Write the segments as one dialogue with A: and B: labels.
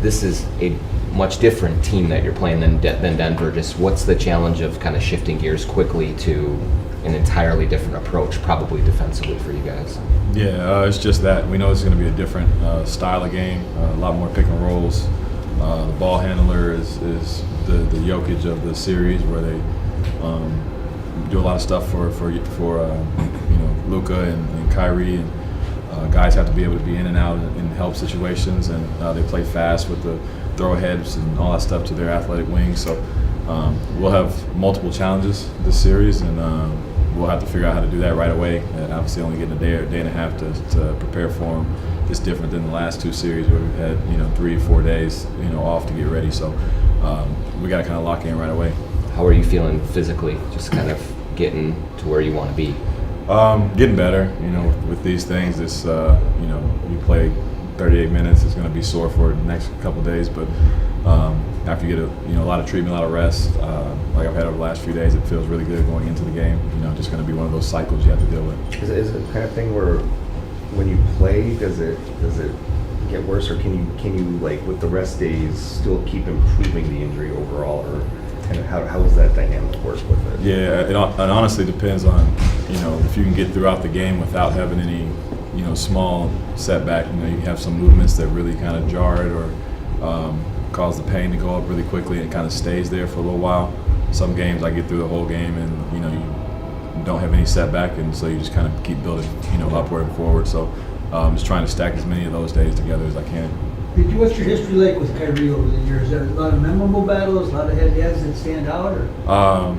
A: This is a much different team that you're playing than Denver. Just what's the challenge of kind of shifting gears quickly to an entirely different approach, probably defensively for you guys?
B: Yeah, it's just that. We know it's going to be a different style of game, a lot more pick and rolls. The ball handler is the Jokic of the series, where they do a lot of stuff for Luka and Kyrie, and guys have to be able to be in and out in help situations, and they play fast with the throw aheads and all that stuff to their athletic wings. So we'll have multiple challenges this series, and we'll have to figure out how to do that right away. And obviously, only getting a day and a half to prepare for them is different than the last two series where we've had 3 or 4 days off to get ready. So we got to kind of lock in right away.
A: How are you feeling physically? Just kind of getting to where you want to be.
B: Getting better. With these things, this you play 38 minutes, it's going to be sore for the next couple of days, but after you get a lot of treatment, a lot of rest, like I've had over the last few days, it feels really good going into the game. Just going to be one of those cycles you have to deal with.
C: Is it the kind of thing where when you play, does it get worse, or can you like with the rest days still keep improving the injury overall, or kind of how does that dynamic work with it?
B: Yeah, it honestly depends on if you can get throughout the game without having any small setback. You have some movements that really kind of jar it or cause the pain to go up really quickly, and it kind of stays there for a little while. Some games I get through the whole game and you don't have any setback, and so you just kind of keep building upward and forward. So I'm just trying to stack as many of those days together as I can.
D: What's your history like with Kyrie over the years? Are there a lot of memorable battles, a lot of head-to-heads that stand out? Or?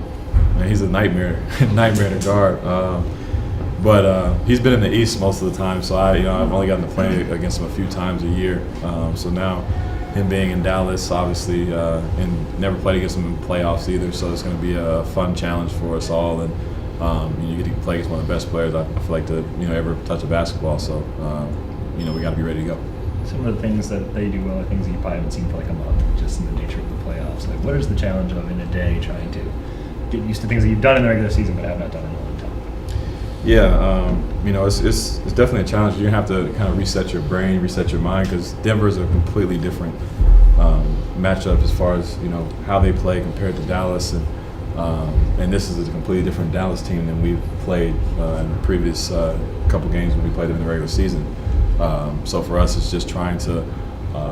B: Man, he's a nightmare to guard. But he's been in the East most of the time, so I've only gotten to play against him a few times a year. So now, him being in Dallas, obviously, and never played against him in playoffs either. So it's going to be a fun challenge for us all, and you get to play against one of the best players I feel like to ever touch a basketball. So we got to be ready to go.
E: Some of the things that they do well are things that you probably haven't seen for like a month, just in the nature of the playoffs. Like, what is the challenge of in a day trying to get used to things that you've done in the regular season but have not done in a long time?
B: Yeah, it's definitely a challenge. You're going to have to kind of reset your brain, reset your mind, because Denver is a completely different matchup as far as how they play compared to Dallas, and this is a completely different Dallas team than we've played in the previous couple games when we played them in the regular season. So for us, it's just trying to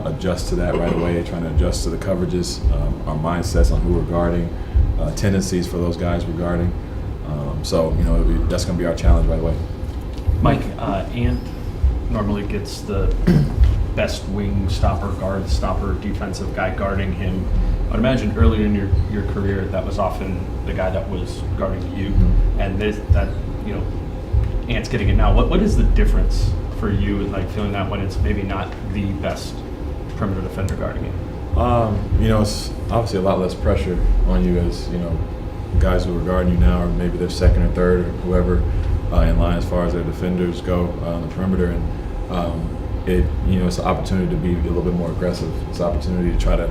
B: adjust to that right away, trying to adjust to the coverages, our mindsets on who we're guarding, tendencies for those guys we're guarding. So that's going to be our challenge right away.
F: Mike, Ant normally gets the best wing stopper, guard stopper, defensive guy guarding him. I'd imagine earlier in your career that was often the guy that was guarding you, and Ant's getting it now. What is the difference for you, like feeling that when it's maybe not the best perimeter defender guarding you?
B: It's obviously a lot less pressure on you as guys who are guarding you now, or maybe they're second or third or whoever in line as far as their defenders go on the perimeter, and it's an opportunity to be a little bit more aggressive. It's an opportunity to try to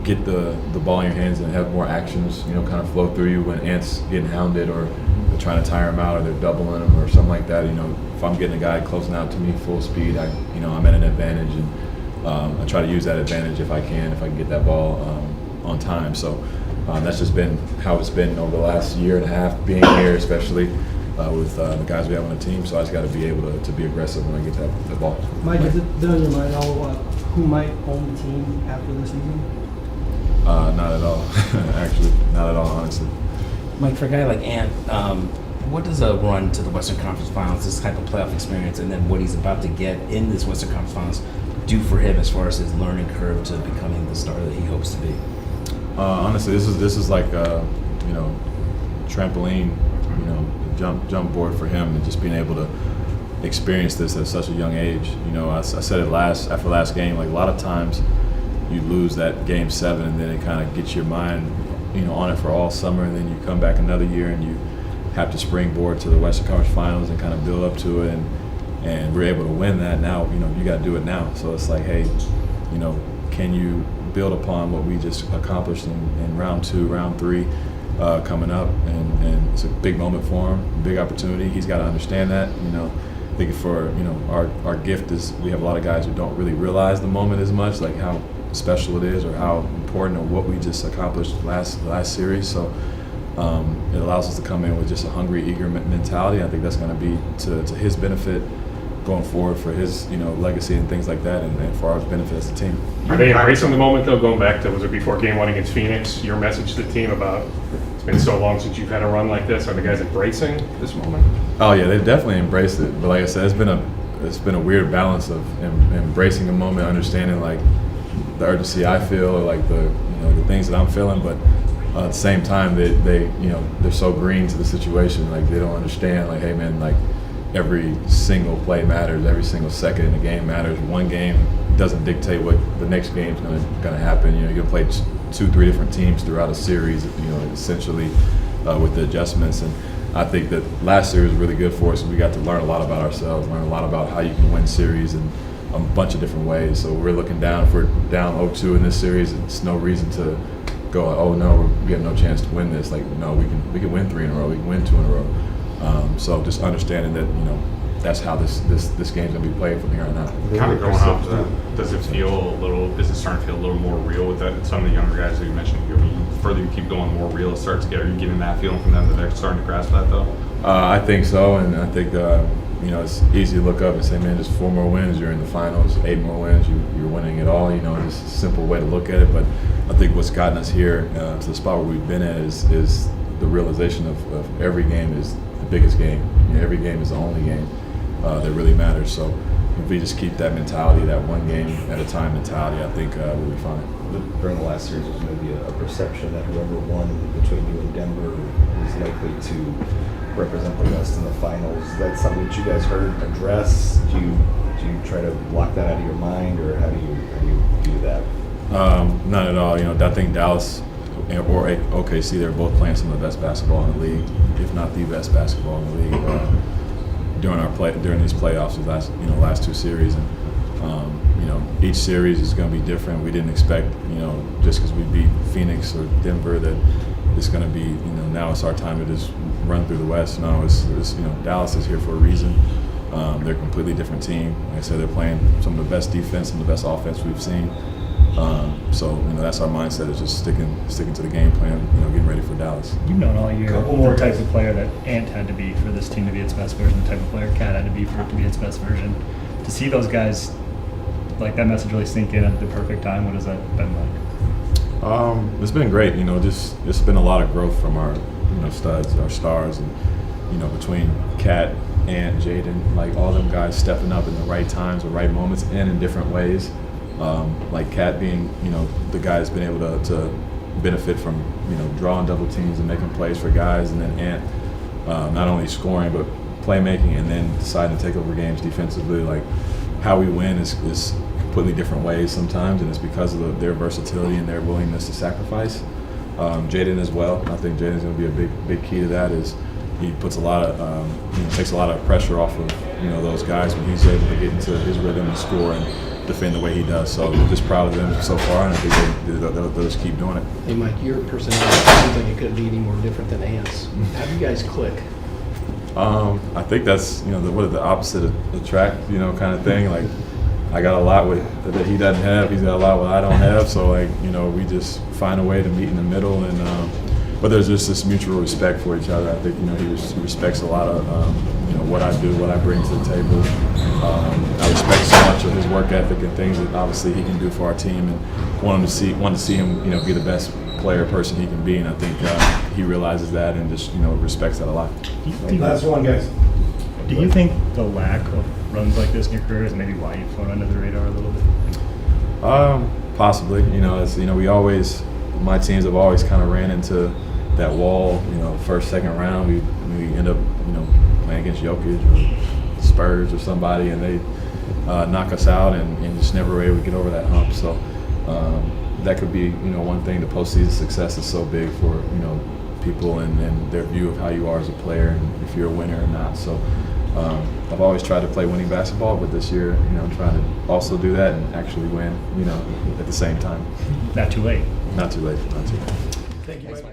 B: get the ball in your hands and have more actions kind of flow through you when Ant's getting hounded, or they're trying to tire him out, or they're doubling him or something like that. If I'm getting a guy closing out to me full speed, I'm at an advantage, and I try to use that advantage if I can get that ball on time. So that's just been how it's been over the last year and a half being here, especially with the guys we have on the team. So I just got to be able to be aggressive when I get that ball.
D: Mike, is it done in your mind all who might own the team after the season?
B: Not at all. Actually, not at all, honestly.
G: Mike, for a guy like Ant, what does a run to the Western Conference Finals, this type of playoff experience, and then what he's about to get in this Western Conference Finals, do for him as far as his learning curve to becoming the star that he hopes to be?
B: Honestly, this is like a trampoline, jump board for him, and just being able to experience this at such a young age. I said it after last game. Like, a lot of times, you lose that game 7, and then it kind of gets your mind, on it for all summer, and then you come back another year and you have to springboard to the Western Conference Finals and kind of build up to it, and we're able to win that now. You got to do it now. So it's like, hey, can you build upon what we just accomplished in round 2, round 3 coming up, and it's a big moment for him, big opportunity. He's got to understand that, I think for our gift is we have a lot of guys who don't really realize the moment as much, like how special it is or how important or what we just accomplished last series. So it allows us to come in with just a hungry, eager mentality. I think that's going to be to his benefit going forward for his legacy and things like that, and for our benefit as a team.
H: Are they embracing the moment though? Going back to, was it before game one against Phoenix? Your message to the team about it's been so long since you've had a run like this. Are the guys embracing this moment?
B: Oh yeah, they definitely embraced it. But like I said, it's been a weird balance of embracing the moment, understanding like the urgency I feel, or like the things that I'm feeling, but at the same time they're so green to the situation, like they don't understand, like, hey man, like every single play matters, every single second in the game matters. One game doesn't dictate what the next game's gonna happen. You're gonna play 2-3 different teams throughout a series, essentially with the adjustments. And I think that last series was really good for us. We got to learn a lot about ourselves, learn a lot about how you can win series in a bunch of different ways. So we're looking down. If we're down 0-2 in this series, it's no reason to go, oh no, we have no chance to win this. Like, no, we can win 3 in a row, we can win 2 in a row. So just understanding that that's how this game's gonna be played from here on out.
H: Kind of going off that, does it start to feel a little more real with that? Some of the younger guys that you mentioned, the further you keep going, the more real it starts to get. Are you getting that feeling from them that they're starting to grasp that though?
B: I think so, and I think it's easy to look up and say, man, just 4 more wins, you're in the finals. 8 more wins, you're winning it all. Just a simple way to look at it. But I think what's gotten us here to the spot where we've been at is the realization of every game is the biggest game. Every game is the only game that really matters. So if we just keep that mentality, that one game at a time mentality, I think we'll be fine.
C: During the last series, there's maybe a perception that whoever won between you and Denver is likely to represent the West in the finals. Is that something that you guys heard address? Do you try to block that out of your mind, or how do you do that?
B: Not at all. I think Dallas or OKC, they're both playing some of the best basketball in the league, if not the best basketball in the league. During these playoffs, the last 2 series, and each series is going to be different. We didn't expect, just because we beat Phoenix or Denver, that it's going to be, now it's our time to just run through the West. No, it's Dallas is here for a reason. They're a completely different team. Like I said, they're playing some of the best defense, some of the best offense we've seen. So that's our mindset, is just sticking to the game plan, getting ready for Dallas.
E: You've known all year the type of player that Ant had to be for this team to be its best version, the type of player Cat had to be for it to be its best version. To see those guys, like that message really sink in at the perfect time, what has that been like?
B: It's been great. It's been a lot of growth from our studs, our stars, and between Cat, Ant, Jaden, like all them guys stepping up in the right times, the right moments, and in different ways. Like Cat being, the guy that's been able to benefit from, drawing double teams and making plays for guys, and then Ant not only scoring but playmaking, and then deciding to take over games defensively. Like how we win is completely different ways sometimes, and it's because of their versatility and their willingness to sacrifice. Jaden as well. I think Jaden's going to be a big key to that. Is he puts a lot of takes a lot of pressure off of those guys when he's able to get into his rhythm and score and defend the way he does. So I'm just proud of them so far, and I think they'll just keep doing it.
I: Hey Mike, your personality seems like it couldn't be any more different than Ant's. How do you guys click?
B: I think that's the opposite attract kind of thing. Like I got a lot that he doesn't have. He's got a lot what I don't have. So we just find a way to meet in the middle, and but there's just this mutual respect for each other. I think he respects a lot of what I do, what I bring to the table. I respect so much of his work ethic and things that obviously he can do for our team, and want to see him be the best person he can be. And I think he realizes that and just respects that a lot.
C: Last one, guys.
E: Do you think the lack of runs like this in your career is maybe why you've flown under the radar a little bit?
B: Possibly. We always, my teams have always kind of ran into that wall. First, second round, we end up playing against Jokic or Spurs or somebody, and they knock us out, and just never were able to get over that hump. So that could be one thing. The postseason success is so big for people and their view of how you are as a player, and if you're a winner or not. So I've always tried to play winning basketball, but this year I'm trying to also do that and actually win at the same time.
E: Not too late.
B: Not too late. Not too late.
I: Thank you, Mike.